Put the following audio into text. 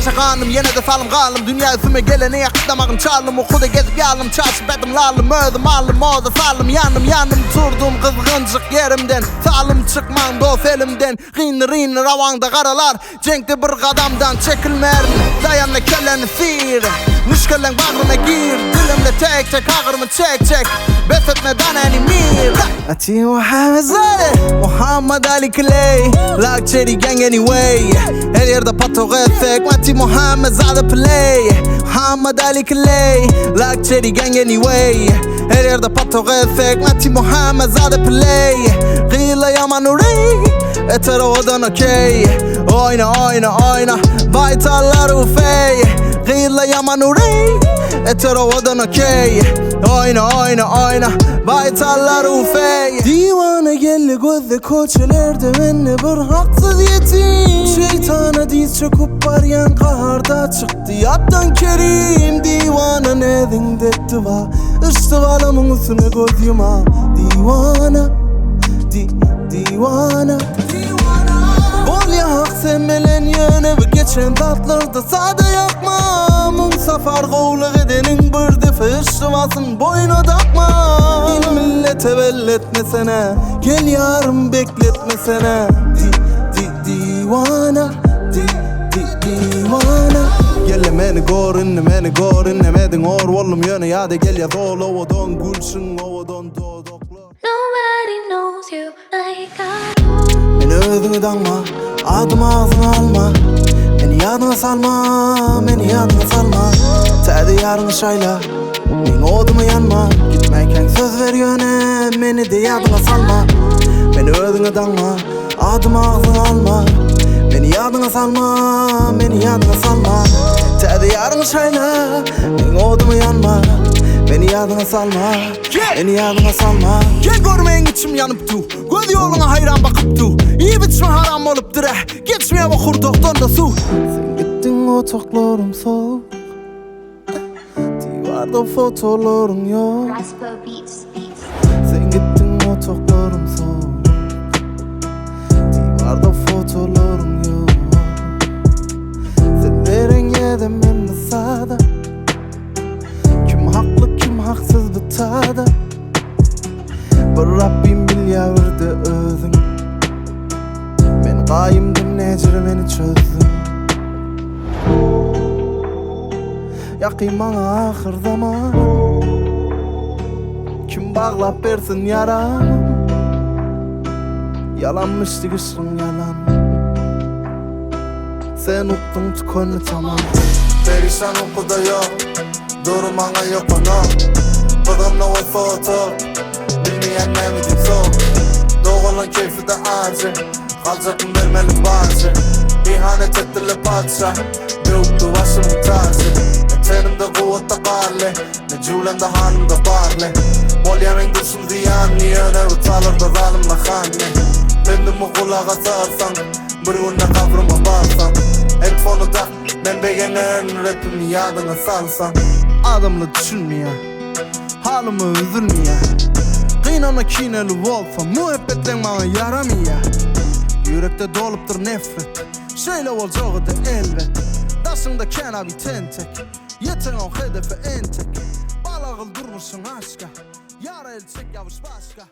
Şaşaganım yine de salım kalım. Dünya üstüme gelene yakıtlamağım çalım. Okuda gezip yalım çarşı bedim lalım. Öldüm alım oda salım yanım turdum kızgıncık yerimden. Salım çıkmam dost elimden. Rinir ravanda karalar. Cenkte bir kadamdan çekilmerim. Dayanla kelleni sir. Nüşkellen bağrına gir. Dilimde tek tek ağırımı çek. Besletmeden enimir. Ati Muhammed Ali Clay. Like Cherry Gang anyway. Her yerde patok etsek. Ati Muhammed Zade Play. Muhammed Ali Clay. Like Cherry Gang anyway. Her yerde patok etsek. Ati Muhammed Zade Play. Gıyla yaman urey. Eter odan okey. Oyna Baytallar ufey. Gıyla yaman urey. Eter odan okey. Oyna Baytallar ufey. Divane gelli gözde koçelerde benne bir haksız yetim. Şeytana diz çöküp baryan kaharda çıktı yattan kerim. Divana nedin detti va ıştıvalamın üstüne göz yuma. Divana Bol ya hak semmelen yöne ve geçen tatlarda sade yakma. Munsafar kovluk edenin bir defa ıştıvasın boyuna takma. Millete belletmesene, gel yarım bekletmesene. Divana Gelle meni gor innemedin or Vollum yöne ya da gel ya dol ovadan gülsün ovadan dodoklar. Nobody knows you like I do. Beni özünü danma, adım ağzına alma. Beni yadına salma Täze yarını şayla, men odumu yanma. Gitmeyken söz ver yöne, beni de yadına salma. Beni özünü danma, adım ağzına alma. Beni yadına salma Täze yarını şayla, men odumu yanma. Beni yadına salma Gel görmeyin içim yanıptı. Göz yoluna hayran bakıptı. İyi biçme haram olup dire. Geçmeye bakır doktorda su. Sen gittin o toklarım soğuk. Divarda fotolarım yok. Sen gittin o toklarım soğuk. Divarda fotolarım yok. Sen veren yedem ben de sağda. Kim haklı kim haksız bu tada. Bir Rabbim bil yavrdı özün. Ben qayımdım necir beni çözdün. Yakayım bana ahir zaman. Kim bağlap versin yaram. Yalanmış digişin yalan. Sen uktun tükönü tamam. Perişan okuda yok. Durmana yok ona. Kıdımla o foto. Bilmeyen ne mi dip soğuk. Doğulan keyfi de acı. Kalacakım vermeli bazı. İhanet ettiler padişah. Büyüktü başımın tacı. Ne tenimde kuvvette karlı. Ne cülemde hanımda barlı. Bol yemen dursun ziyan. Niye öner utalır da zalimle hanne. Kendimi kulağa sarsan. Bir günde kabrıma barsan. Headphone'u tak. Ben beğenen rapimi yadına salsan. Adamla düşünmeye, halımı üzülmeye. Kıynana kineli olsa muhabbetten bana yaramaya. Yürekte doluptur nefret. Şeyle olacağı da elbet. Daşında kenabi tentek. Yeten o hedefe entek. Balağıl durmuşsun aşka. Yara el çek yavuş başka.